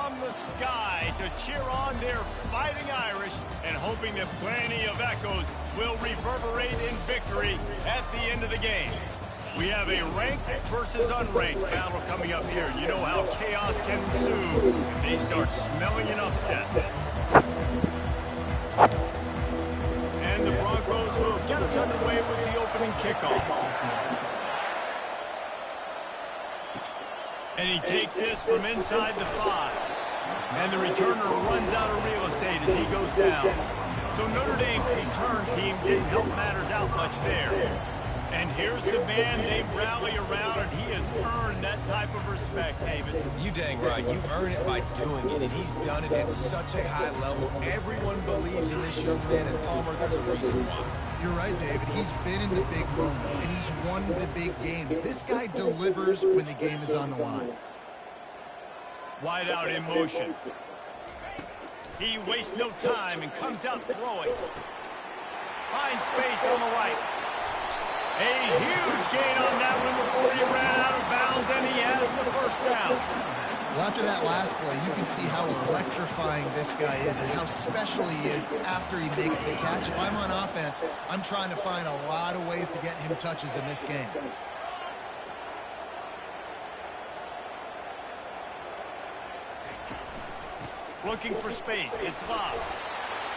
from the sky to cheer on their Fighting Irish and hoping that plenty of echoes will reverberate in victory at the end of the game. We have a ranked versus unranked battle coming up here. You know how chaos can ensue if they start smelling an upset. And the Broncos will get us underway with the opening kickoff. And he takes this from inside the 5. And the returner runs out of real estate as he goes down. So Notre Dame's return team didn't help matters out much there. And here's the man they rally around, and he has earned that type of respect, David. You dang right. You earn it by doing it, and he's done it at such a high level. Everyone believes in this young man, and Palmer, there's a reason why. You're right, David. He's been in the big moments, and he's won the big games. This guy delivers when the game is on the line. Wide out in motion. He wastes no time and comes out throwing. Finds space on the right. A huge gain on that one before he ran out of bounds, and he has the first down. Well, after that last play, you can see how electrifying this guy is and how special he is after he makes the catch. If I'm on offense, I'm trying to find a lot of ways to get him touches in this game. Looking for space. It's Love.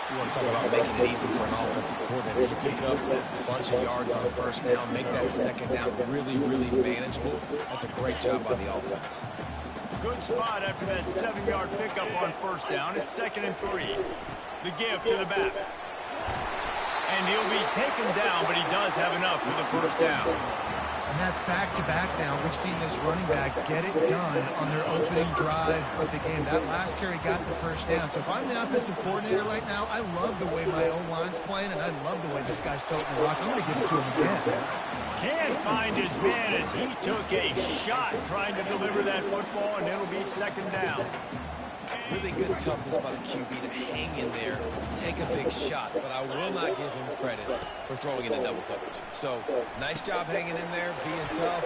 You want to talk about making it easy for an offensive coordinator. You pick up a bunch of yards on first down, make that second down really, really manageable. That's a great job by the offense. Good spot after that 7-yard pickup on first down. It's 2nd and 3. The give to the back. And he'll be taken down, but he does have enough for the first down. And that's back-to-back now. We've seen this running back get it done on their opening drive of the game. That last carry got the first down. So if I'm the offensive coordinator right now, I love the way my O-line's playing, and I love the way this guy's toting the rock. I'm going to give it to him again. Can't find his man as he took a shot trying to deliver that football, and it'll be 2nd down. Really good toughness by the QB to hang in there, take a big shot, but I will not give him credit for throwing into double coverage. So, nice job hanging in there, being tough.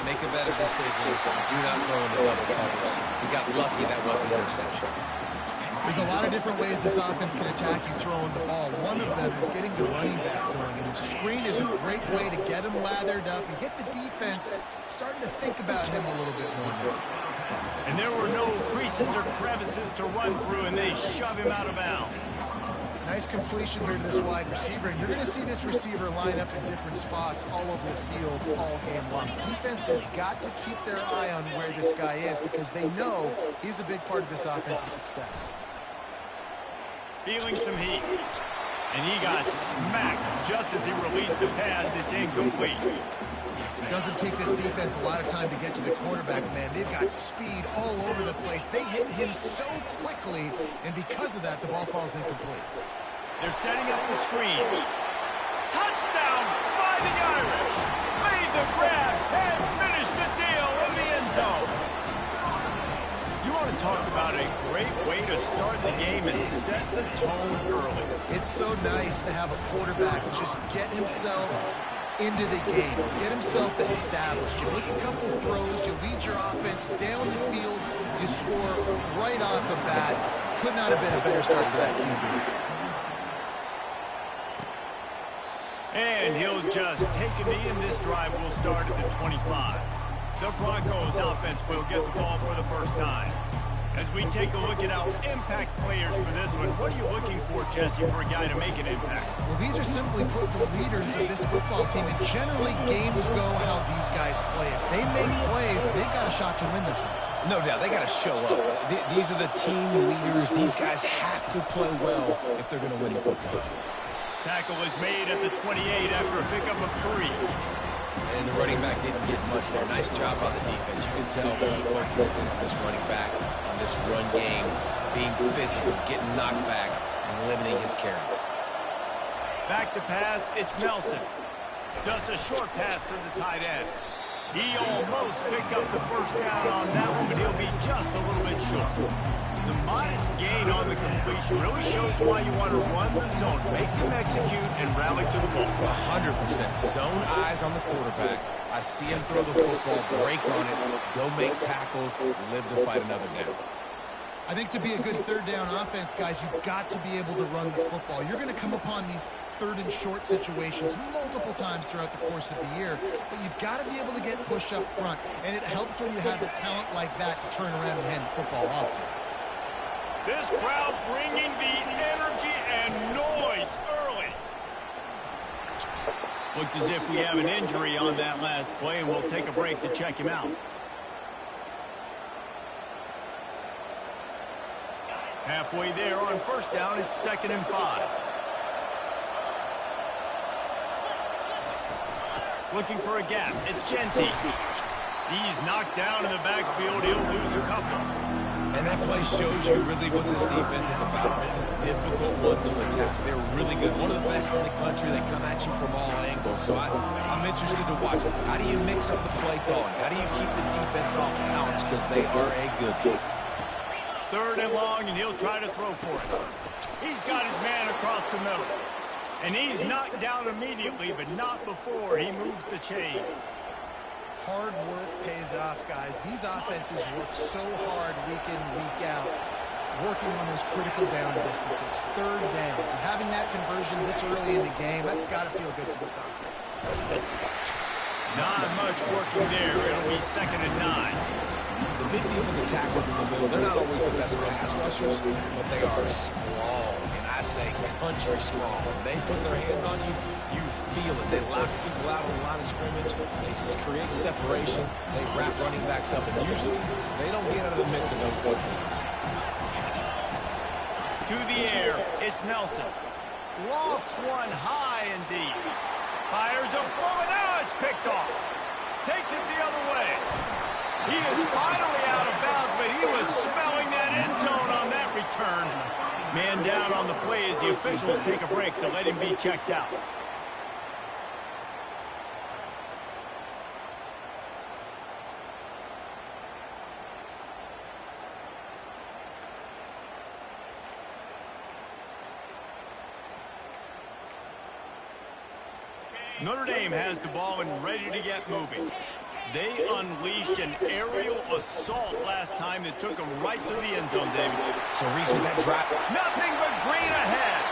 Make a better decision. Do not throw into double coverage. He got lucky that wasn't an interception. There's a lot of different ways this offense can attack you throwing the ball. One of them is getting the running back going. And the screen is a great way to get him lathered up and get the defense starting to think about him a little bit more now. And there were no creases or crevices to run through, and they shove him out of bounds. Nice completion here to this wide receiver. And you're going to see this receiver line up in different spots all over the field all game long. Defense has got to keep their eye on where this guy is because they know he's a big part of this offense's success. Feeling some heat. And he got smacked just as he released the pass. It's incomplete. It doesn't take this defense a lot of time to get to the quarterback, man. They've got speed all over the place. They hit him so quickly, and because of that, the ball falls incomplete. They're setting up the screen. Touchdown, Fighting Irish. Made the grab and finished the deal in the end zone. You want to talk about a great way to start the game and set the tone early. It's so nice to have a quarterback just get himself into the game, get himself established. You make a couple throws, you lead your offense down the field, you score right off the bat. Could not have been a better start for that QB. And he'll just take a knee, and this drive will start at the 25. The Broncos offense will get the ball for the first time. As we take a look at our impact players for this one, what are you looking for, Jesse, for a guy to make an impact? Well, these are simply put the leaders of this football team, and generally games go how these guys play. If they make plays, they've got a shot to win this one. No doubt, they got to show up. These are the team leaders. These guys have to play well if they're going to win the football. Tackle is made at the 28 after a pickup of 3. And the running back didn't get much there. Nice job by the defense. You can tell they're focused in on this running back, on this run game, being physical, getting knockbacks, and limiting his carries. Back to pass, it's Nelson. Just a short pass to the tight end. He almost picked up the first down on that one, but he'll be just a little bit short. The modest gain on the completion really shows why you want to run the zone, make them execute, and rally to the ball. 100%. Zone eyes on the quarterback. I see him throw the football, break on it, go make tackles, live to fight another down. I think to be a good third down offense, guys, you've got to be able to run the football. You're going to come upon these third and short situations multiple times throughout the course of the year, but you've got to be able to get push up front, and it helps when you have a talent like that to turn around and hand the football off to. This crowd bringing the energy and noise early. Looks as if we have an injury on that last play, and we'll take a break to check him out. Halfway there on first down, it's 2nd and 5. Looking for a gap, it's Genty. He's knocked down in the backfield, he'll lose a couple. And that play shows you really what this defense is about. It's a difficult one to attack. They're really good. One of the best in the country. They come at you from all angles. So I'm interested to watch. How do you mix up the play calling? How do you keep the defense off balance? Because they are a good one. 3rd and long, and he'll try to throw for it. He's got his man across the middle. And he's knocked down immediately, but not before he moves the chains. Hard work pays off, guys. These offenses work so hard week in, week out, working on those critical down distances, third downs, and having that conversion this early in the game, that's got to feel good for this offense. Not much working there. It'll be 2nd and 9. The big defensive tackles in the middle, they're not always the best pass rushers, but they are strong, and I say country strong. When they put their hands on you, you feel it. They lock people out on the line of scrimmage. They create separation. They wrap running backs up, and usually they don't get out of the mix of those openings. To the air, it's Nelson. Lofts one high and deep. Fires a bullet. Now it's picked off. Takes it the other way. He is finally out of bounds, but he was smelling that end zone on that return. Man down on the play as the officials take a break to let him be checked out. Notre Dame has the ball and ready to get moving. They unleashed an aerial assault last time that took them right to the end zone, David. So Reese with that drop. Nothing but green ahead.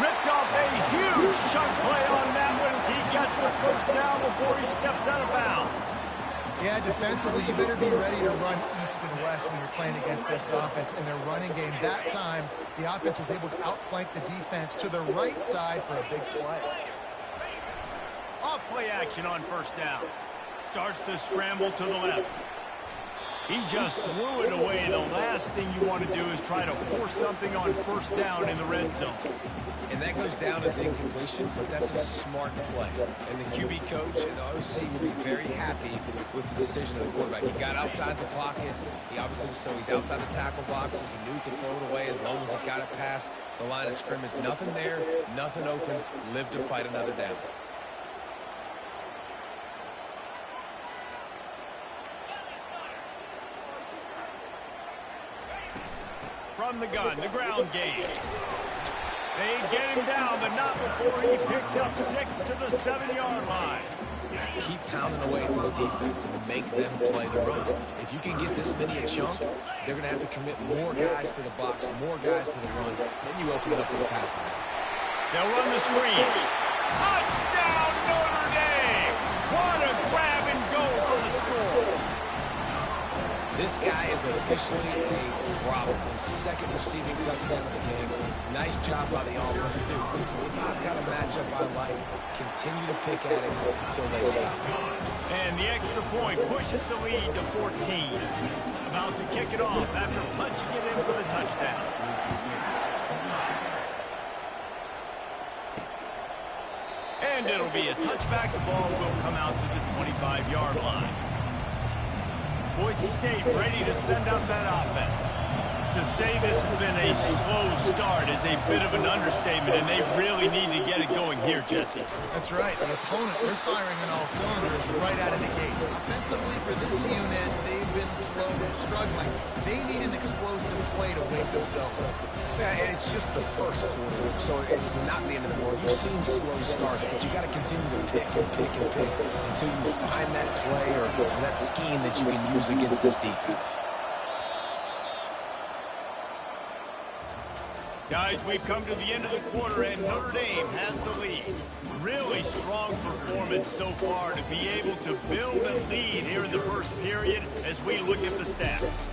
Ripped off a huge chunk play on that one as he gets the first down before he steps out of bounds. Yeah, defensively, you better be ready to run east and west when you're playing against this offense in their running game. That time, the offense was able to outflank the defense to the right side for a big play. Off play action on first down. Starts to scramble to the left. He just threw it away. The last thing you want to do is try to force something on first down in the red zone. And that goes down as incompletion, but that's a smart play. And the QB coach and the OC will be very happy with the decision of the quarterback. He got outside the pocket. He obviously was so he's outside the tackle boxes. He knew he could throw it away as long as he got it past the line of scrimmage. Nothing there, nothing open. Live to fight another down. From the gun, the ground game. They get him down, but not before he picks up 6 to the 7-yard line. Keep pounding away at this defense and make them play the run. If you can get this many a chunk, they're going to have to commit more guys to the box, more guys to the run. Then you open it up for the passing game. They'll run the screen. Touchdown, Notre Dame! What a grab and go for the score. This guy is officially a problem. His second receiving touchdown of the game. Nice job by the offense, dude. If I've got a matchup I like, continue to pick at it until they stop. And the extra point pushes the lead to 14. About to kick it off after punching it in for the touchdown. And it'll be a touchback. The ball will come out to the 25-yard line. Boise State ready to send up that offense. To say this has been a slow start is a bit of an understatement, and they really need to get it going here, Jesse. That's right. The opponent, they're firing on all cylinders right out of the gate. Offensively, for this unit, they've been slow and struggling. They need an explosive play to wake themselves up. Yeah, and it's just the first quarter, so it's not the end of the world. You've seen slow starts, but you got to continue to pick and pick and pick until you find that play or that scheme that you can use against this defense. Guys, we've come to the end of the quarter, and Notre Dame has the lead. Really strong performance so far to be able to build a lead here in the first period as we look at the stats.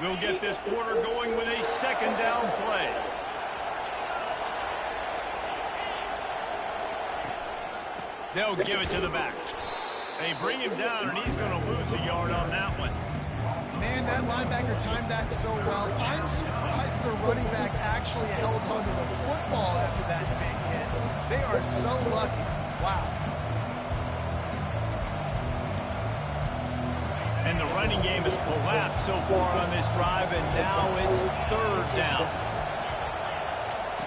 We'll get this quarter going with a second down play. They'll give it to the back. They bring him down, and he's going to lose a yard on that one. Man, that linebacker timed that so well. I'm surprised the running back actually held onto the football after that big hit. They are so lucky. Wow. And the running game has collapsed so far on this drive, and now it's third down.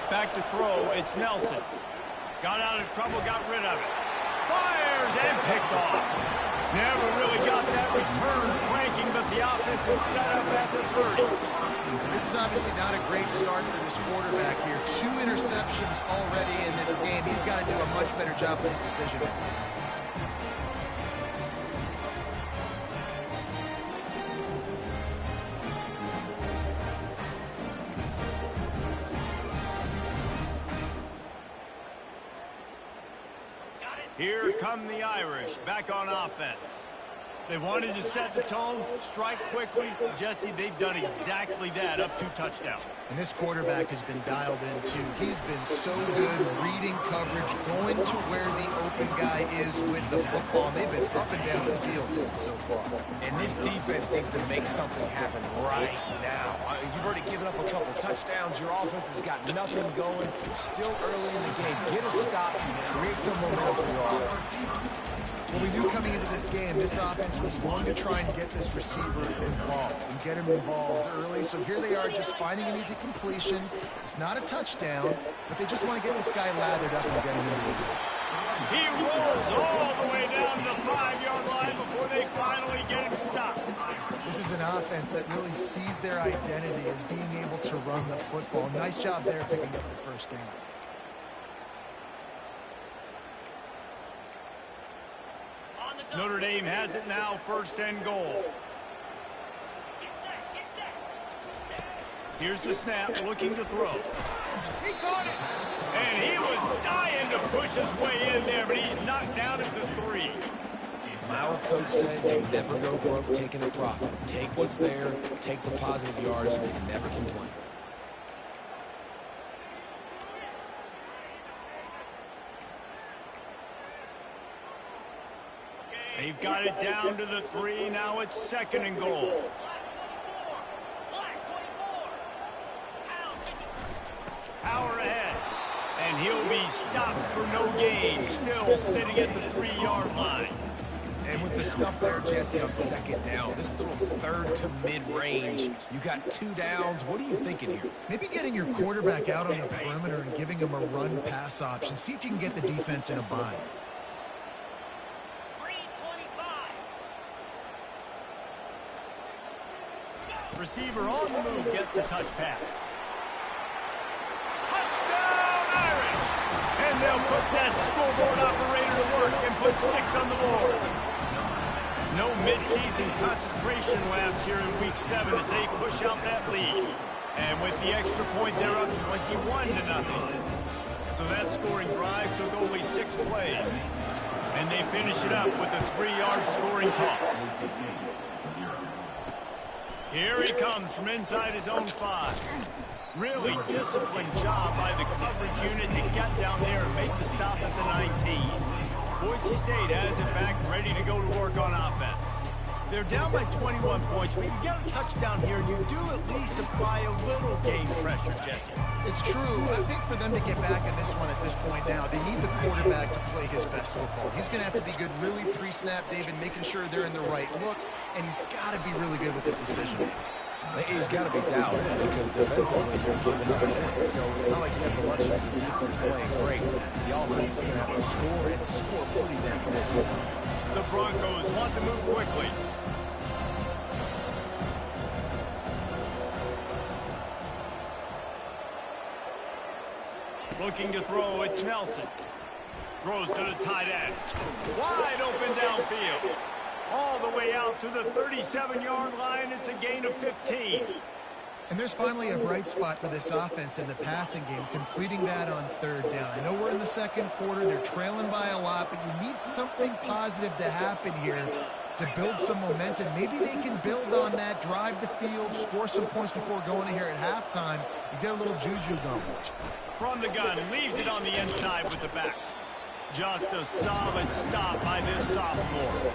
Back to throw, it's Nelson. Got out of trouble, got rid of it. Fires and picked off. Never really got that return cranking, but the offense is set up at the 30. This is obviously not a great start for this quarterback here. 2 interceptions already in this game. He's got to do a much better job with his decision making. Here come the Irish, back on offense. They wanted to set the tone, strike quickly. Jesse, they've done exactly that, up 2 touchdowns. And this quarterback has been dialed in, too. He's been so good reading coverage, going to where the open guy is with the football. And they've been up and down the field so far. And this defense needs to make something happen right now. You've already given up a couple touchdowns. Your offense has got nothing going. Still early in the game. Get a stop. Create some momentum for your offense. Well, we knew coming into this game, this offense was going to try and get this receiver involved and get him involved early. So here they are just finding an easy completion. It's not a touchdown, but they just want to get this guy lathered up and get him into the game. He rolls all the way down to the 5-yard line before they finally get him stopped. This is an offense that really sees their identity as being able to run the football. Nice job there picking up the first down. Notre Dame has it now, 1st and goal. Here's the snap, looking to throw. He caught it! And he was dying to push his way in there, but he's knocked down at the 3. My old coach said you never go broke taking a profit. Take what's there, take the positive yards, and never complain. They've got it down to the 3. Now it's 2nd and goal. Power ahead. And he'll be stopped for no gain. Still sitting at the 3-yard line. And with the stuff there, Jesse, on 2nd down, this little 3rd to mid-range, you got 2 downs. What are you thinking here? Maybe getting your quarterback out on the perimeter and giving him a run-pass option. See if you can get the defense in a bind. Receiver on the move gets the touch pass. Touchdown, Irish! And they'll put that scoreboard operator to work and put 6 on the board. No midseason concentration lapse here in Week 7 as they push out that lead. And with the extra point, they're up 21-0. So that scoring drive took only 6 plays. And they finish it up with a 3-yard scoring toss. Here he comes from inside his own 5. Really disciplined job by the coverage unit to get down there and make the stop at the 19. Boise State has it back, ready to go to work on offense. They're down by 21 points, but you get a touchdown here, and you do at least apply a little game pressure, Jesse. It's true. I think for them to get back in this one at this point now, they need the quarterback to play his best football. He's going to have to be good really pre-snap, David, making sure they're in the right looks, and he's got to be really good with his decision making. He's got to be dialed in because defensively you're giving up points. So it's not like you have the luxury of the defense playing great. The offense is going to have to score and score pretty damn quick. The Broncos want to move quickly. Looking to throw, it's Nelson. Throws to the tight end. Wide open downfield. All the way out to the 37-yard line. It's a gain of 15. And there's finally a bright spot for this offense in the passing game, completing that on third down. I know we're in the second quarter. They're trailing by a lot, but you need something positive to happen here to build some momentum. Maybe they can build on that, drive the field, score some points before going in here at halftime. You get a little juju going. From the gun, leaves it on the inside with the back. Just a solid stop by this sophomore.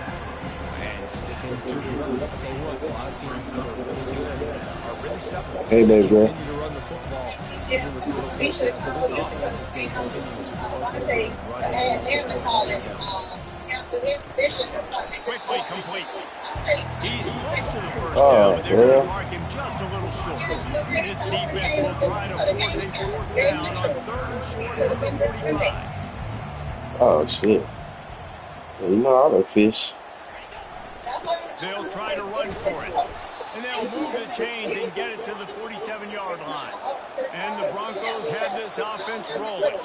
And sticking to the run. I'll tell you what, a lot of teams that are really good are really stubborn. Hey, baby girl. Continue to run the football even with little success. So this offense is going to continue to focus on running Quickly complete. He's close to the first down, but they're going to mark him just a little short. This defense will try to force a fourth down on 3rd and short from the 45. Oh, shit. You know how to fish. They'll try to run for it. And they'll move the chains and get it to the 47-yard line. And the Broncos have this offense rolling.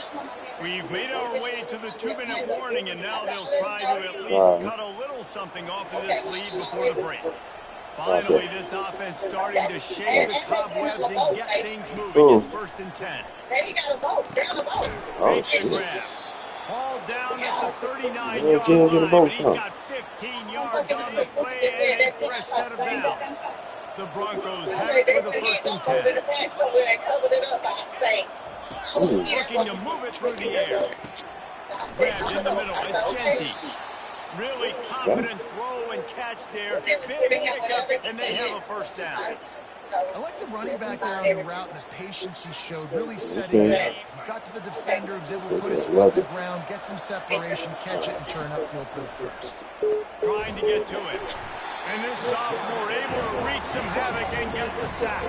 We've made our way to the 2-minute warning, and now they'll try to at least cut a little something off of this lead before the break. Finally, this offense starting to shake the cobwebs and get things moving. It's 1st and 10. Oh, shit. Grab. Ball down at the 39-yard line, but he's got 15 yards on the play and a fresh set of downs. The Broncos have it with a 1st and 10. Looking to move it through the air. Grabbed in the middle. It's Genty. Really confident throw and catch there. Big pickup, and they have a 1st down. I like the running back there on the route and the patience he showed, really setting it up. He got to the defender, was able to put his foot on the ground, get some separation, catch it, and turn upfield for the 1st. Trying to get to it. And this sophomore able to wreak some havoc and get the sack.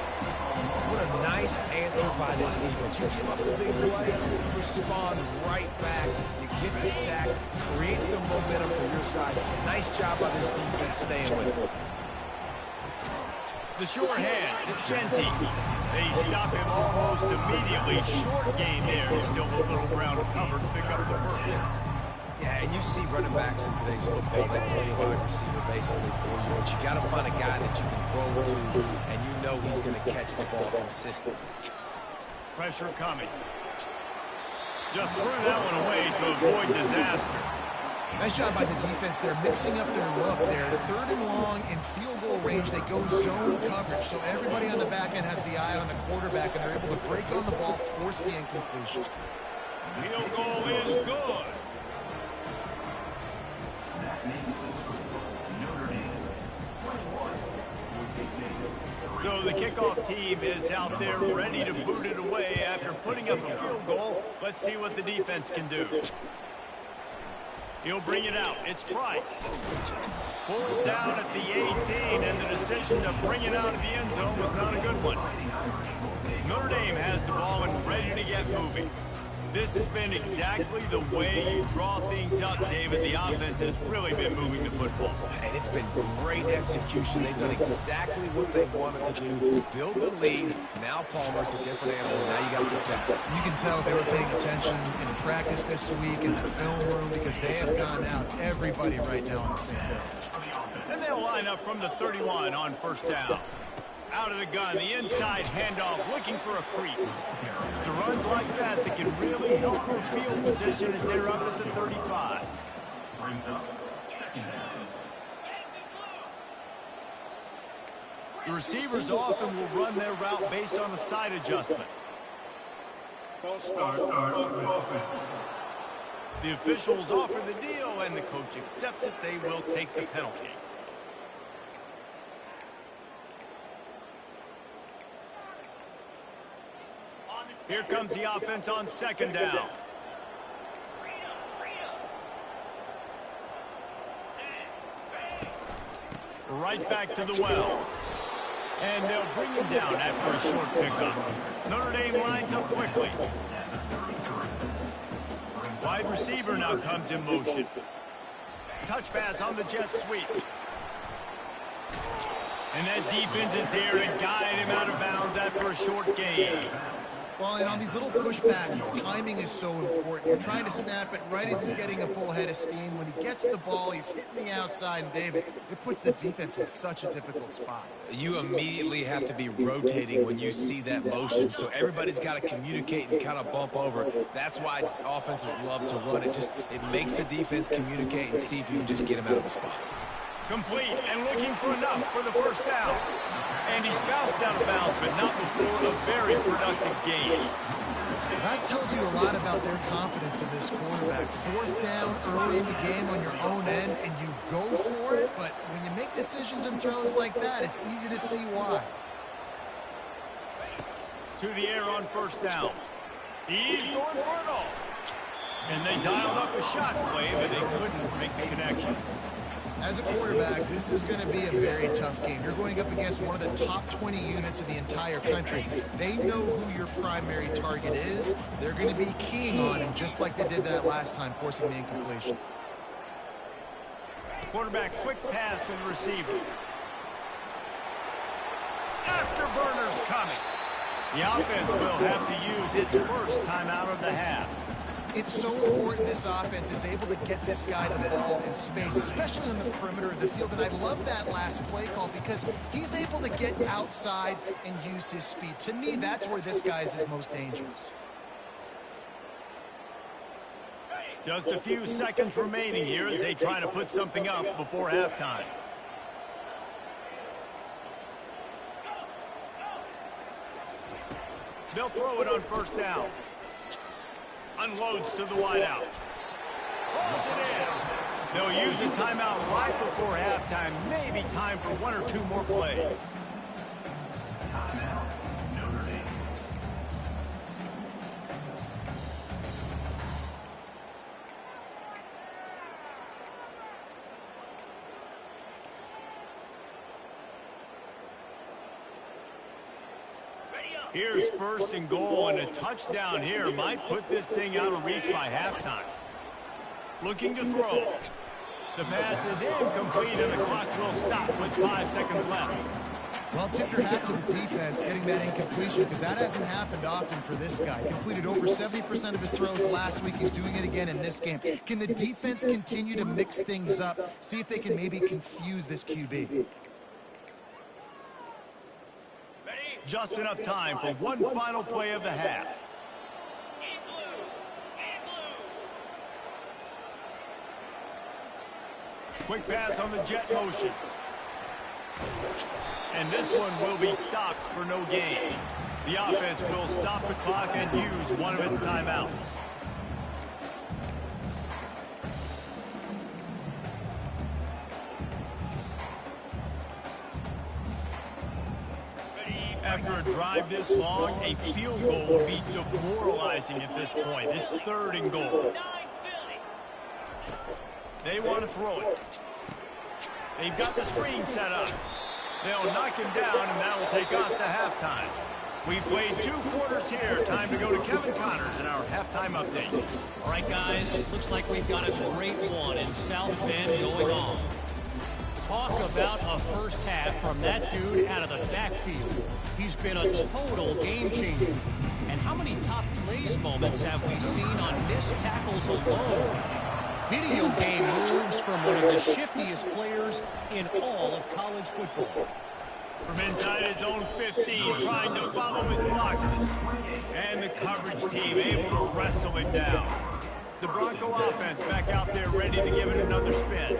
What a nice answer by this defense. You give up the big play, you respond right back, you get the sack, create some momentum from your side. Nice job by this defense staying with it. The short hand, it's Genty. They stop him almost immediately. Short gain there. Still a little ground to cover to pick up the 1st. Yeah, and you see running backs in today's football, they play a wide receiver basically for you. But you got to find a guy that you can throw to, and you know he's going to catch the ball consistently. Pressure coming. Just threw that one away to avoid disaster. Nice job by the defense. They're mixing up their look. They're 3rd and long in field goal range. They go zone coverage. So everybody on the back end has the eye on the quarterback, and they're able to break on the ball, force the incompletion. Field goal is good. So the kickoff team is out there ready to boot it away after putting up a field goal. Let's see what the defense can do. He'll bring it out. It's Price. Pulled down at the 18, and the decision to bring it out of the end zone was not a good one. Notre Dame has the ball and ready to get moving. This has been exactly the way you draw things up, David. The offense has really been moving the football. And it's been great execution. They've done exactly what they wanted to do. Build the lead. Now Palmer's a different animal. Now you got to protect it. You can tell they were paying attention in practice this week in the film room because they have gone out, everybody right now on the same page. And they'll line up from the 31 on 1st down. Out of the gun, the inside handoff, looking for a crease. It's runs like that that can really help their field position as they're up at the 35. The receivers often will run their route based on a side adjustment. The officials offer the deal, and the coach accepts it. They will take the penalty. Here comes the offense on 2nd down. Right back to the well. And they'll bring him down after a short pickup. Notre Dame lines up quickly. Wide receiver now comes in motion. Touch pass on the jet sweep. And that defense is there to guide him out of bounds after a short gain. Well, and on these little push passes, timing is so important. You're trying to snap it right as he's getting a full head of steam. When he gets the ball, he's hitting the outside, and David, it puts the defense in such a difficult spot. You immediately have to be rotating when you see that motion, so everybody's got to communicate and kind of bump over. That's why offenses love to run it. It makes the defense communicate and see if you can just get him out of the spot. Complete and looking for enough for the first down. And he's bounced out of bounds, but not before a very productive game. That tells you a lot about their confidence in this quarterback. Fourth down early in the game on your own end, and you go for it, but when you make decisions and throws like that, it's easy to see why. To the air on first down. He's going for it all. And they dialed up a shot play, but they couldn't make the connection. As a quarterback, this is going to be a very tough game. You're going up against one of the top 20 units in the entire country. They know who your primary target is. They're going to be keying on him, just like they did that last time, forcing the incompletion. Quarterback quick pass to the receiver. Afterburner's coming. The offense will have to use its first timeout of the half. It's so important this offense is able to get this guy the ball in space, especially on the perimeter of the field. And I love that last play call because he's able to get outside and use his speed. To me, that's where this guy is his most dangerous. Just a few seconds remaining here as they try to put something up before halftime. They'll throw it on first down. Unloads to the wideout. Holds it in. They'll use a timeout right before halftime. Maybe time for one or two more plays. Here's first and goal, and a touchdown here might put this thing out of reach by halftime. Looking to throw. The pass is incomplete, and the clock will stop with 5 seconds left. Well, tip your hat to the defense getting that incompletion because that hasn't happened often for this guy. Completed over 70% of his throws last week. He's doing it again in this game. Can the defense continue to mix things up, see if they can maybe confuse this QB? Just enough time for one final play of the half. Quick pass on the jet motion. And this one will be stopped for no gain. The offense will stop the clock and use one of its timeouts. After a drive this long, a field goal will be demoralizing at this point. It's third and goal. They want to throw it. They've got the screen set up. They'll knock him down, and that will take us to halftime. We've played 2 quarters here. Time to go to Kevin Connors in our halftime update. All right, guys, it looks like we've got a great one in South Bend going on. Talk about a first half from that dude out of the backfield. He's been a total game changer. And how many top plays moments have we seen on missed tackles alone? Video game moves from one of the shiftiest players in all of college football. From inside his own 15, trying to follow his blockers. And the coverage team able to wrestle him down. The Bronco offense back out there ready to give it another spin.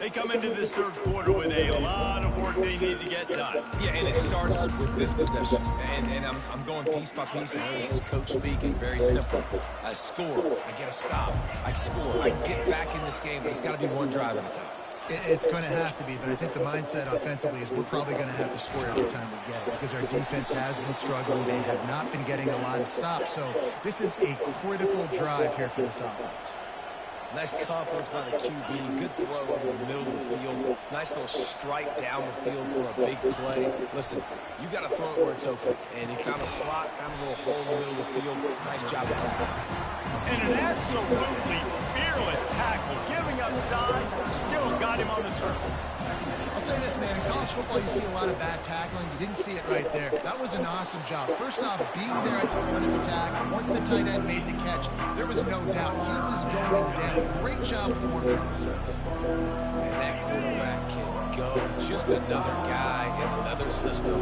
They come into this third quarter with a lot of work they need to get done. Yeah, and it starts with this possession. And I'm going piece by piece. I know this is coach speaking, very simple. I score. I get a stop. I score. I get back in this game, but it's got to be one drive at a time. It's going to have to be, but I think the mindset offensively is we're probably going to have to score every time we get it because our defense has been struggling. They have not been getting a lot of stops. So this is a critical drive here for this offense. Nice confidence by the QB. Good throw over the middle of the field. Nice little strike down the field for a big play. Listen, you got to throw it where it's open. And he found a slot, found a little hole in the middle of the field. Nice job of tackling. And an absolutely fearless tackle. Giving up size, still got him on the turf. I'll say this, man. In college football, you see a lot of bad tackling. You didn't see it right there. That was an awesome job. First off, being there at the point of attack. Once the tight end made the catch, there was no doubt he was going down. Great job for him. And that quarterback can go. Just another guy in another system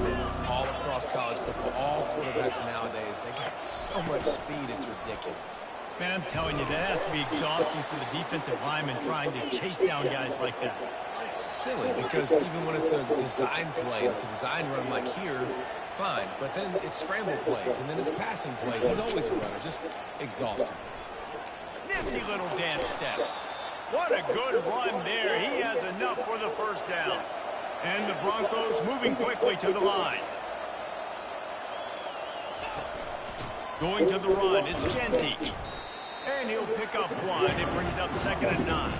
all across college football. All quarterbacks nowadays, they got so much speed, it's ridiculous. Man, I'm telling you, that has to be exhausting for the defensive lineman trying to chase down guys like that. It's silly because even when it's a design play, it's a design run like here, fine. But then it's scramble plays, and then it's passing plays. He's always a runner, just exhausting. Nifty little dance step. What a good run there. He has enough for the first down. And the Broncos moving quickly to the line. Going to the run, it's Genty. And he'll pick up one. It brings up 2nd and 9.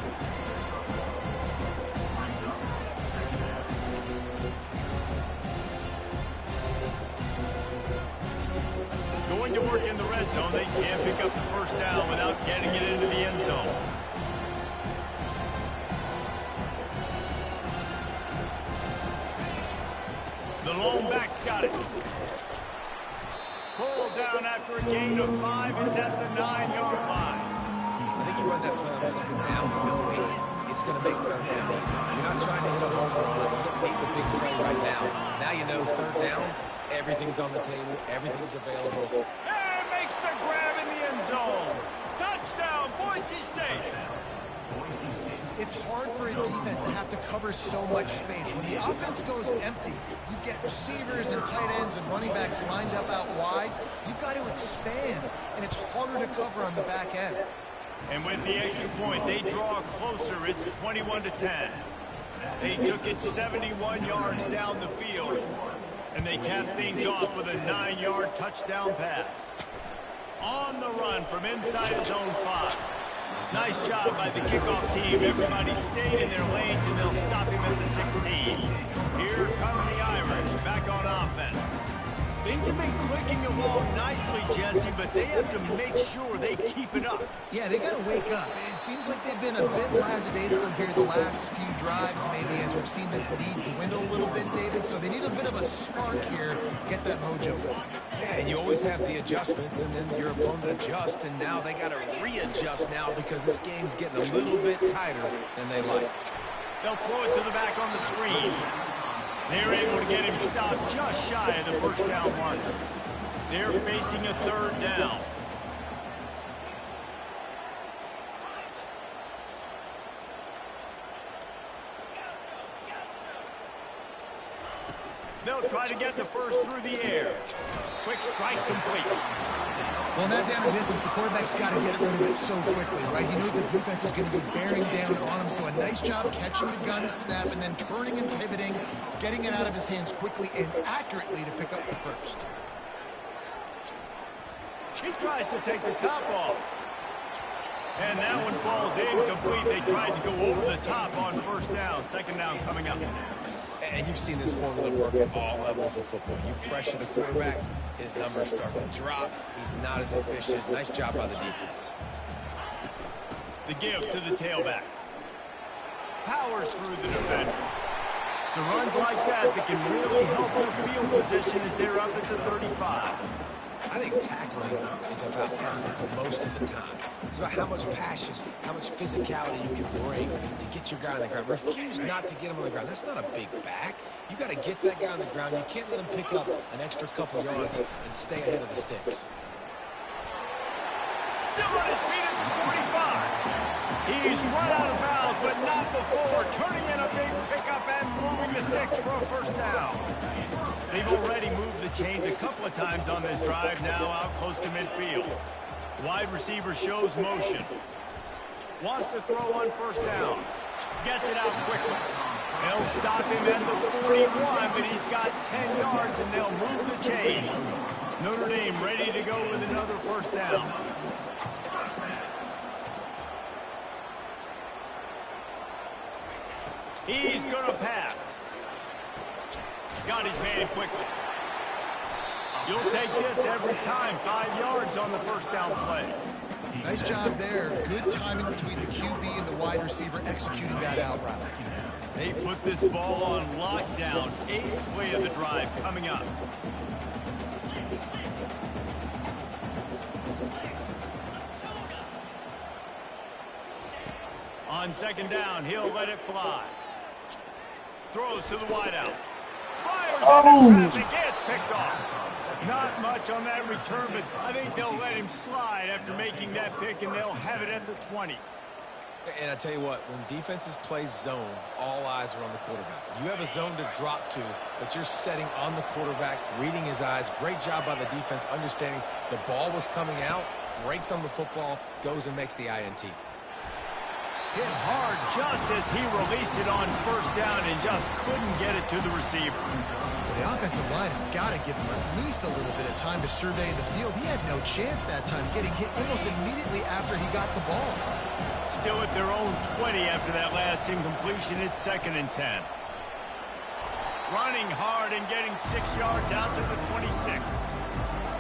Going to work in the red zone. They can't pick up the first down without getting it into the end zone. The lone back's got it. Pulled down after a gain of 5. It's at the 9-yard line. I think you run that play on 2nd down, knowing it's going to make 3rd down easy. You're not trying to hit a home run. You don't need the big play right now. Now you know 3rd down, everything's on the table, everything's available. And makes the grab in the end zone. Touchdown, Boise State. It's hard for a defense to have to cover so much space. When the offense goes empty, you get receivers and tight ends and running backs lined up out wide. You've got to expand, and it's harder to cover on the back end. And with the extra point, they draw closer. It's 21-10. They took it 71 yards down the field, and they capped things off with a 9-yard touchdown pass. On the run from inside his own 5. Nice job by the kickoff team. Everybody stayed in their lanes, and they'll stop him at the 16. Here come the Irish back on offense. Things have been clicking along nicely, Jesse, but they have to make sure they keep it up. Yeah, they got to wake up. It seems like they've been a bit lackadaisical here the last few drives, maybe, as we've seen this lead dwindle a little bit, David. So they need a bit of a spark here, get that mojo going. Yeah, and you always have the adjustments, and then your opponent adjusts, and now they got to readjust now because this game's getting a little bit tighter than they like. They'll throw it to the back on the screen. They're able to get him stopped just shy of the first down marker. They're facing a 3rd down. They'll try to get the first through the air. Quick strike complete. Well, not down in distance, the quarterback's got to get rid of it so quickly, right? He knows the defense is going to be bearing down on him, so a nice job catching the gun snap and then turning and pivoting, getting it out of his hands quickly and accurately to pick up the first. He tries to take the top off. And that one falls incomplete. They tried to go over the top on first down. 2nd down coming up. And you've seen this formula work at all levels of football. You pressure the quarterback, his numbers start to drop. He's not as efficient. Nice job by the defense. The give to the tailback. Powers through the defender. It's runs like that that can really help their field position as they're up at the 35. I think tackling is about effort most of the time. It's about how much passion, how much physicality you can bring to get your guy on the ground. Refuse not to get him on the ground. That's not a big back. You got to get that guy on the ground. You can't let him pick up an extra couple yards and stay ahead of the sticks. Still on his feet at the 45. He's run out of bounds, but not before turning in a big pickup and moving the sticks for a first down. They've already moved the chains a couple of times on this drive, now out close to midfield. Wide receiver shows motion. Wants to throw on first down. Gets it out quickly. They'll stop him at the 41, but he's got 10 yards, and they'll move the chains. Notre Dame ready to go with another first down. He's going to pass. Got his man quickly. You'll take this every time. 5 yards on the first down play. Nice job there. Good timing between the QB and the wide receiver executing that out route. They put this ball on lockdown. 8th play of the drive coming up. On 2nd down, he'll let it fly. Throws to the wideout. Fires into traffic. It's picked off. Not much on that return, but I think they'll let him slide after making that pick, and they'll have it at the 20. And I tell you what, when defenses play zone, all eyes are on the quarterback. You have a zone to drop to, but you're setting on the quarterback, reading his eyes. Great job by the defense, understanding the ball was coming out, breaks on the football, goes and makes the INT. Hit hard just as he released it on 1st down and just couldn't get it to the receiver. Well, the offensive line has got to give him at least a little bit of time to survey the field. He had no chance that time, getting hit almost immediately after he got the ball. Still at their own 20 after that last incompletion. It's 2nd and 10. Running hard and getting 6 yards out to the 26.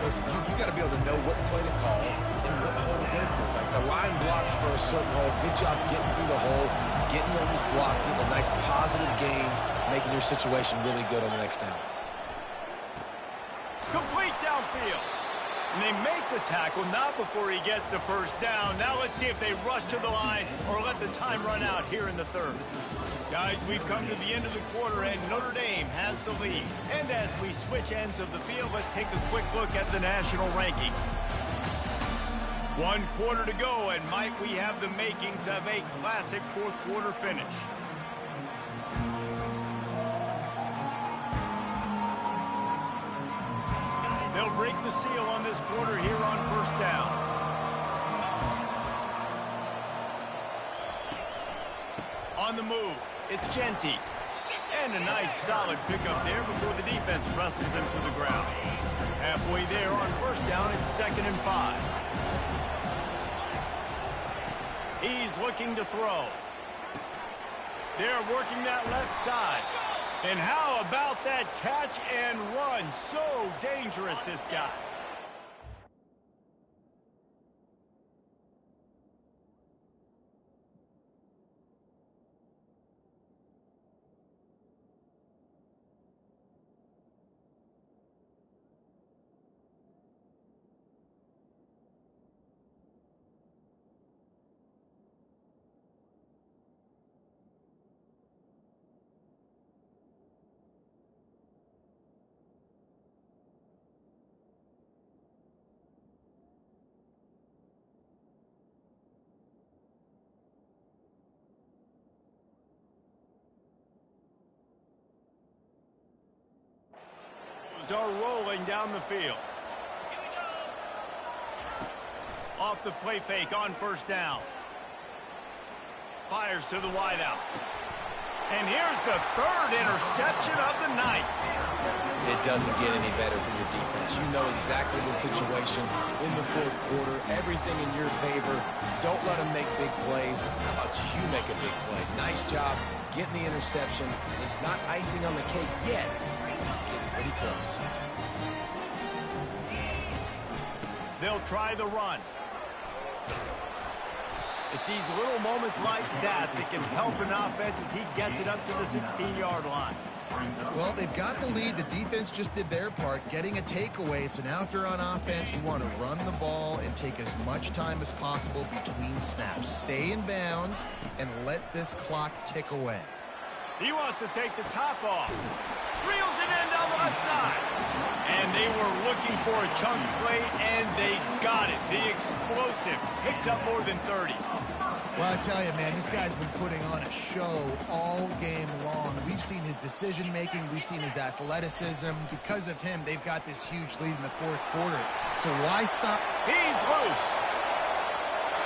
Listen, you got to be able to know what play to call and what hole to go through. Like the line blocks for a certain hole. Good job getting through the hole, getting what was blocked, getting a nice positive gain, making your situation really good on the next down. Complete downfield. And they make the tackle, not before he gets the 1st down. Now let's see if they rush to the line or let the time run out here in the 3rd. Guys, we've come to the end of the quarter, and Notre Dame has the lead. And as we switch ends of the field, let's take a quick look at the national rankings. 1 quarter to go, and Mike, we have the makings of a classic 4th quarter finish. They'll break the seal on this quarter here on 1st down. On the move, it's Genty. And a nice solid pickup there before the defense wrestles him to the ground. Halfway there on 1st down, it's 2nd and 5. He's looking to throw. They're working that left side. And how about that catch and run? So dangerous, this guy. Are rolling down the field. Off the play fake on 1st down. Fires to the wideout. And here's the 3rd interception of the night. It doesn't get any better for your defense. You know exactly the situation in the 4th quarter. Everything in your favor. Don't let them make big plays. How about you make a big play? Nice job getting the interception. It's not icing on the cake yet. It's getting pretty close. They'll try the run. It's these little moments like that that can help an offense as he gets it up to the 16-yard line. Well, they've got the lead. The defense just did their part, getting a takeaway. So now if you're on offense, you want to run the ball and take as much time as possible between snaps. Stay in bounds and let this clock tick away. He wants to take the top off. Reels it in down the left side. And they were looking for a chunk play, and they got it. The explosive picks up more than 30. Well, I tell you, man, this guy's been putting on a show all game long. We've seen his decision-making. We've seen his athleticism. Because of him, they've got this huge lead in the 4th quarter. So why stop? He's loose.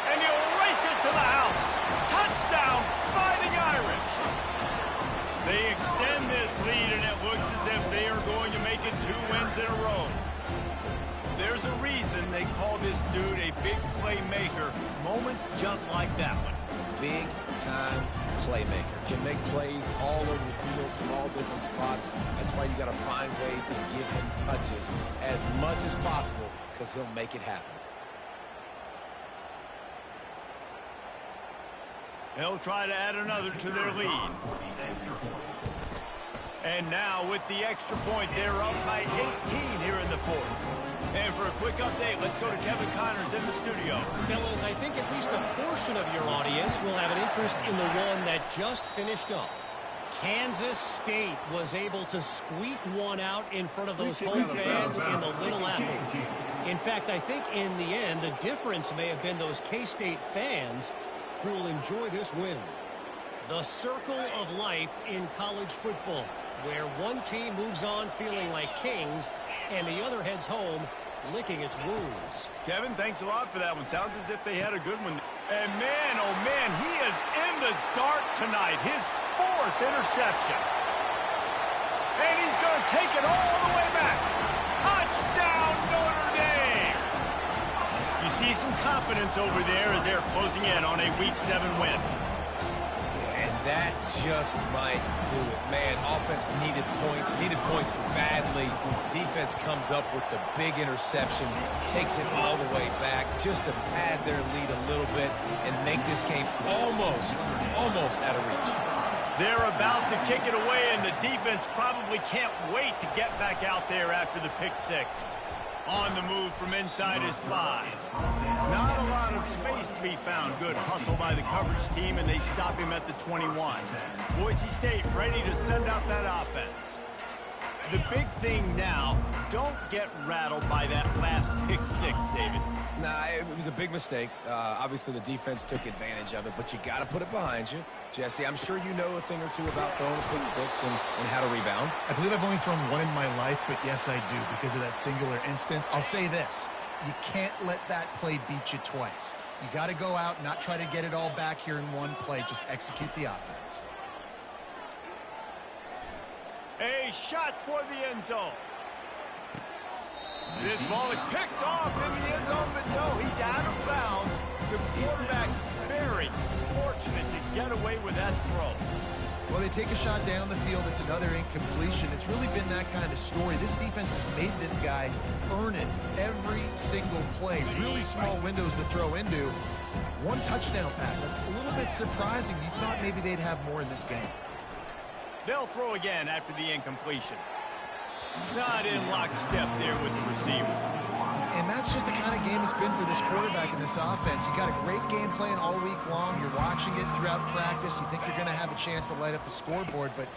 And he'll race it to the house. Touchdown, Fighting Irish. They extend this lead, and it looks as if they are going to make it 2 wins in a row. There's a reason they call this dude a big playmaker. Moments just like that one. Big-time playmaker. Can make plays all over the field from all different spots. That's why you got to find ways to give him touches as much as possible because he'll make it happen. They'll try to add another to their lead. And now with the extra point, they're up by 18 here in the fourth. And for a quick update, let's go to Kevin Connors in the studio. Fellas, I think at least a portion of your audience will have an interest in the one that just finished up. Kansas State was able to squeak one out in front of those home fans in the Little Apple. In fact, I think in the end, the difference may have been those K-State fans who will enjoy this win. The circle of life in college football, where one team moves on feeling like kings and the other heads home licking its wounds. Kevin, thanks a lot for that one. Sounds as if they had a good one. And man, oh man, he is in the dark tonight. His fourth interception. And he's going to take it all the way back. Touchdown, Notre Dame. You see some confidence over there as they're closing in on a Week 7 win. And that just might do it. Man, offense needed points badly. Defense comes up with the big interception, takes it all the way back just to pad their lead a little bit and make this game almost out of reach. They're about to kick it away, and the defense probably can't wait to get back out there after the pick six. On the move from inside his 5. Not a lot of space to be found. Good hustle by the coverage team, and they stop him at the 21. Boise State ready to send out that offense. The big thing now, don't get rattled by that last pick six, David. Nah, it was a big mistake. Obviously, the defense took advantage of it, but you got to put it behind you. Jesse, I'm sure you know a thing or two about throwing a pick six and how to rebound. I believe I've only thrown one in my life, but yes, I do because of that singular instance. I'll say this. You can't let that play beat you twice. You got to go out and not try to get it all back here in one play. Just execute the offense. A shot toward the end zone. This ball is picked off in the end zone, but no, he's out of bounds. The quarterback very fortunate to get away with that throw. Well, they take a shot down the field. It's another incompletion. It's really been that kind of story. This defense has made this guy earn it every single play. Really small windows to throw into. One touchdown pass. That's a little bit surprising. You thought maybe they'd have more in this game. They'll throw again after the incompletion. Not in lockstep there with the receiver. And that's just the kind of game it's been for this quarterback in this offense. You got a great game plan all week long. You're watching it throughout practice. You think you're going to have a chance to light up the scoreboard, but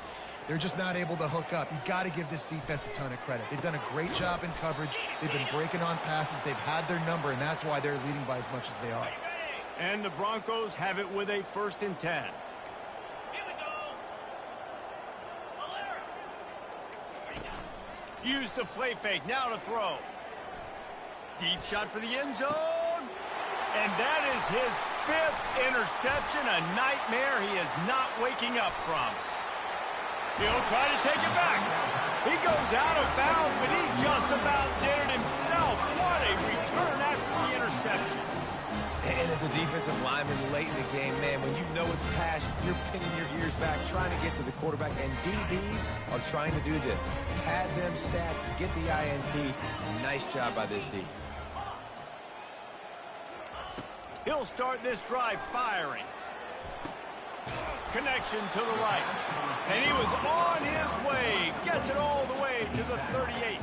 they're just not able to hook up. You got to give this defense a ton of credit. They've done a great job in coverage. They've been breaking on passes. They've had their number, and that's why they're leading by as much as they are. And the Broncos have it with a 1st and 10. Use the play fake. Now to throw. Deep shot for the end zone. And that is his 5th interception. A nightmare he is not waking up from. He'll try to take it back. He goes out of bounds, but he just about did it himself. What a return after the interception. And as a defensive lineman late in the game, man, when you know it's pass, you're pinning your ears back, trying to get to the quarterback. And DBs are trying to do this. Pad them stats, get the INT. Nice job by this D. He'll start this drive firing. Connection to the right. And he was on his way. Gets it all the way to the 38.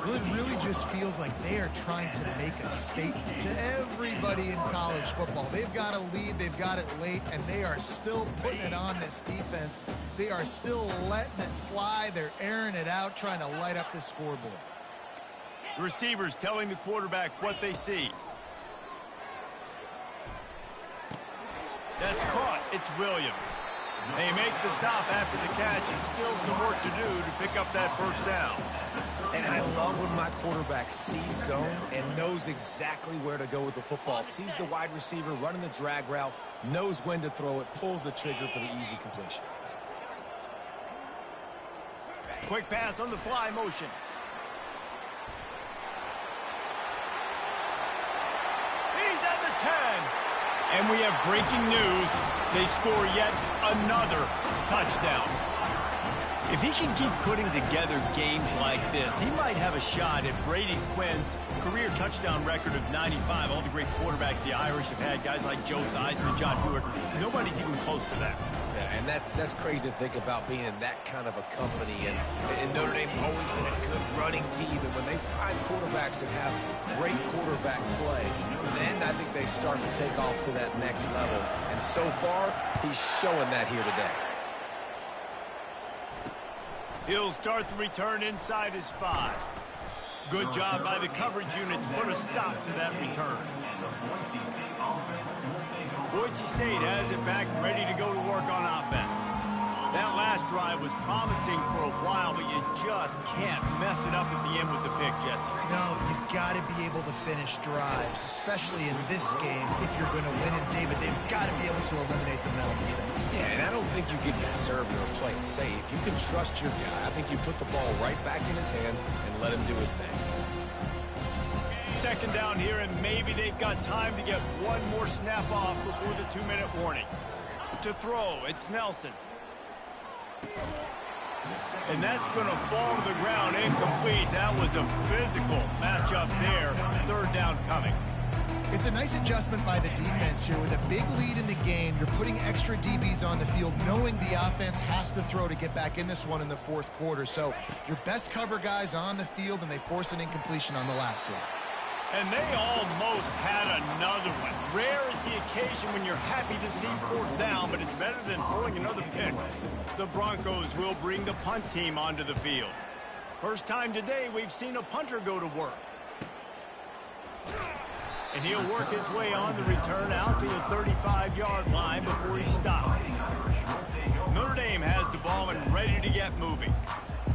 It really just feels like they are trying to make a statement to everybody in college football. They've got a lead, they've got it late, and they are still putting it on this defense. They are still letting it fly. They're airing it out, trying to light up the scoreboard. Receivers telling the quarterback what they see. That's caught. It's Williams. They make the stop after the catch, and still some work to do to pick up that 1st down. And I love when my quarterback sees zone and knows exactly where to go with the football. Sees the wide receiver running the drag route, knows when to throw it, pulls the trigger for the easy completion. Quick pass on the fly motion. He's at the 10. And we have breaking news. They score yet another touchdown. If he can keep putting together games like this, he might have a shot at Brady Quinn's career touchdown record of 95. All the great quarterbacks the Irish have had, guys like Joe Theismann, John Hewitt, nobody's even close to that. Yeah, and that's crazy to think about being in that kind of a company. And Notre Dame's always been a good running team. And when they find quarterbacks that have great quarterback play, then I think they start to take off to that next level. And so far, he's showing that here today. He'll start the return inside his 5. Good job by the coverage unit to put a stop to that return. Boise State has it back, ready to go to work on offense. That last drive was promising for a while, but you just can't mess it up at the end with the pick, Jesse. No, you've got to be able to finish drives, especially in this game. If you're going to win it, David, they've got to be able to eliminate the mental mistakes. Yeah, and I don't think you get conservative or play it safe. You can trust your guy. I think you put the ball right back in his hands and let him do his thing. Second down here, and maybe they've got time to get one more snap off before the 2-minute warning. To throw, it's Nelson. And that's going to fall to the ground incomplete. That was a physical matchup there. Third down coming. It's a nice adjustment by the defense here. With a big lead in the game, you're putting extra DBs on the field, knowing the offense has to throw to get back in this one in the fourth quarter. So your best cover guys on the field, and they force an incompletion on the last one. And they almost had another one. Rare is the occasion when you're happy to see fourth down, but it's better than throwing another pick. The Broncos will bring the punt team onto the field. First time today we've seen a punter go to work. And he'll work his way on the return out to the 35-yard line before he stopped. Notre Dame has the ball and ready to get moving.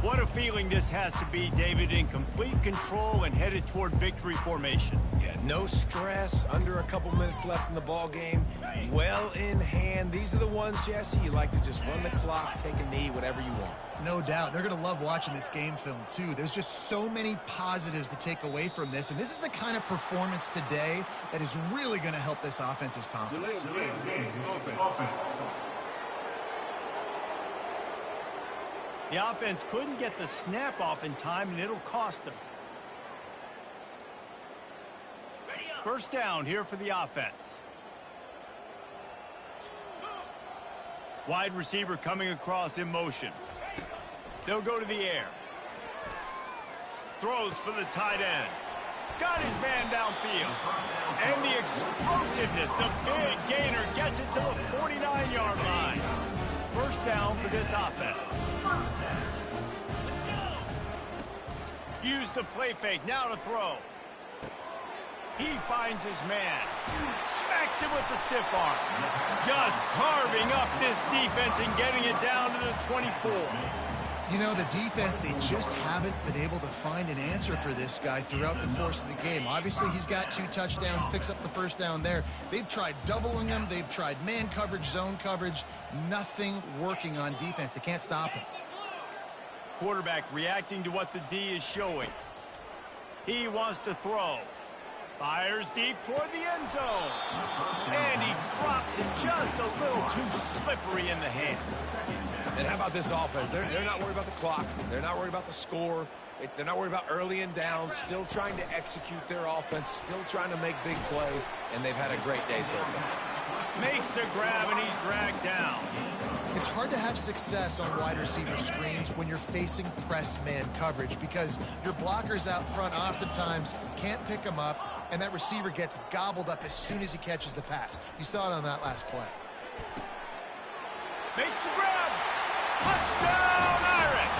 What a feeling this has to be, David, in complete control and headed toward victory formation. Yeah, no stress, under a couple minutes left in the ball game, well in hand. These are the ones, Jesse, you like to just run the clock, take a knee, whatever you want. No doubt. They're going to love watching this game film, too. There's just so many positives to take away from this, and this is the kind of performance today that is really going to help this offense's confidence. The offense couldn't get the snap off in time, and it'll cost them. First down here for the offense. Wide receiver coming across in motion. They'll go to the air. Throws for the tight end. Got his man downfield. And the explosiveness, the big gainer gets it to the 49-yard line. First down for this offense. Use the play fake, now to throw. He finds his man. Smacks him with the stiff arm. Just carving up this defense and getting it down to the 24. You know, the defense, they just haven't been able to find an answer for this guy throughout the course of the game. Obviously, he's got 2 touchdowns, picks up the first down there. They've tried doubling him. They've tried man coverage, zone coverage. Nothing working on defense. They can't stop him. Quarterback reacting to what the D is showing. He wants to throw. Fires deep toward the end zone. And he drops it just a little too slippery in the hands. And how about this offense? They're not worried about the clock. They're not worried about the score. They're not worried about early and down. Still trying to execute their offense. Still trying to make big plays. And they've had a great day so far. Makes the grab, and he's dragged down. It's hard to have success on wide receiver screens when you're facing press man coverage because your blockers out front oftentimes can't pick them up, and that receiver gets gobbled up as soon as he catches the pass. You saw it on that last play. Makes the grab. Touchdown, Irish!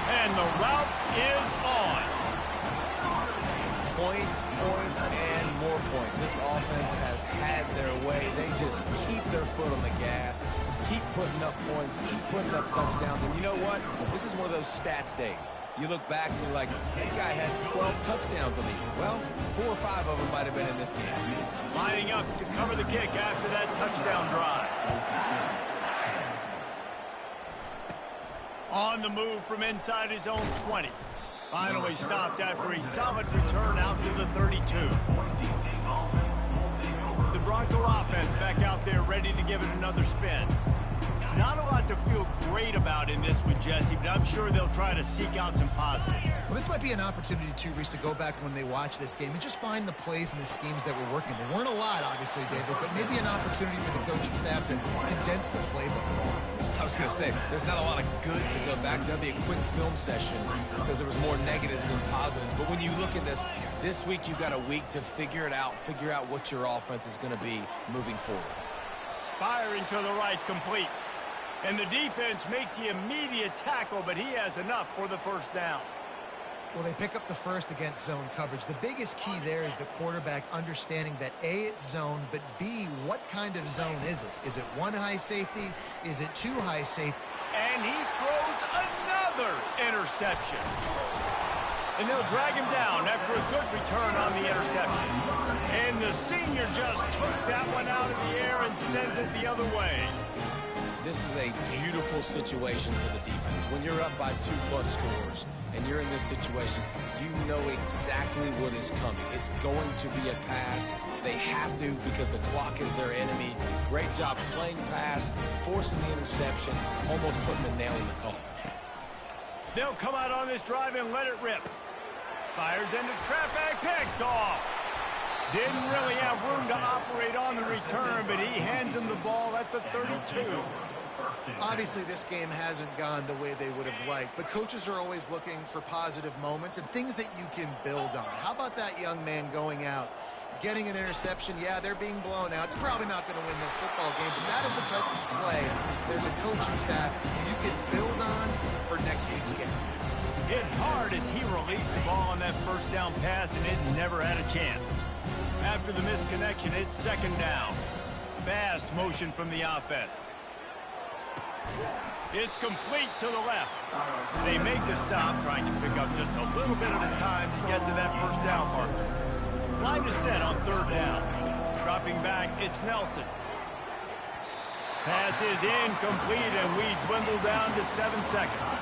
And the route is on. Points, and more points. This offense has had their way. They just keep their foot on the gas, keep putting up points, keep putting up touchdowns. And you know what? This is one of those stats days. You look back and you're like, that guy had 12 touchdowns on the year. Well, 4 or 5 of them might have been in this game. Lining up to cover the kick after that touchdown drive. On the move from inside his own 20. Finally stopped after a solid return out to the 32. The Bronco offense back out there ready to give it another spin. Not a lot to feel great about in this one, Jesse, but I'm sure they'll try to seek out some positives. Well, this might be an opportunity, too, Reese, to go back when they watch this game and just find the plays and the schemes that were working. There weren't a lot, obviously, David, but maybe an opportunity for the coaching staff to condense the playbook. I was going to say, there's not a lot of good to go back. That'd be a quick film session because there was more negatives than positives. But when you look at this week you've got a week to figure it out, figure out what your offense is going to be moving forward. Firing to the right, complete. And the defense makes the immediate tackle, but he has enough for the first down. Well, they pick up the first against zone coverage. The biggest key there is the quarterback understanding that A, it's zone, but B, what kind of zone is it? Is it one high safety? Is it two high safety? And he throws another interception. And they'll drag him down after a good return on the interception. And the senior just took that one out of the air and sends it the other way. This is a beautiful situation for the defense. When you're up by 2+ scores and you're in this situation, you know exactly what is coming. It's going to be a pass. They have to because the clock is their enemy. Great job playing pass, forcing the interception, almost putting the nail in the coffin. They'll come out on this drive and let it rip. Fires into traffic, picked off. Didn't really have room to operate on the return, but he hands him the ball at the 32. Obviously, this game hasn't gone the way they would have liked, but coaches are always looking for positive moments and things that you can build on. How about that young man going out, getting an interception? Yeah, they're being blown out. They're probably not going to win this football game, but that is the type of play there's a coaching staff you can build on for next week's game. Hit hard as he released the ball on that first down pass, and it never had a chance. After the misconnection, it's second down. Fast motion from the offense. It's complete to the left. They make the stop, trying to pick up just a little bit at a time to get to that first down marker. Line is set on third down. Dropping back, it's Nelson. Pass is incomplete, and we dwindle down to 7 seconds.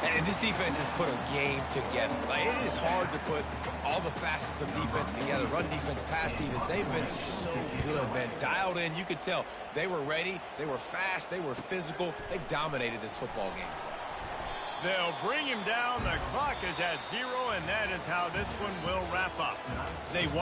And this defense has put a game together. Like, it is hard to put all the facets of defense together. Run defense, pass defense. They've been so good, man. Dialed in. You could tell they were ready. They were fast. They were physical. They dominated this football game. They'll bring him down. The clock is at 0, and that is how this one will wrap up. They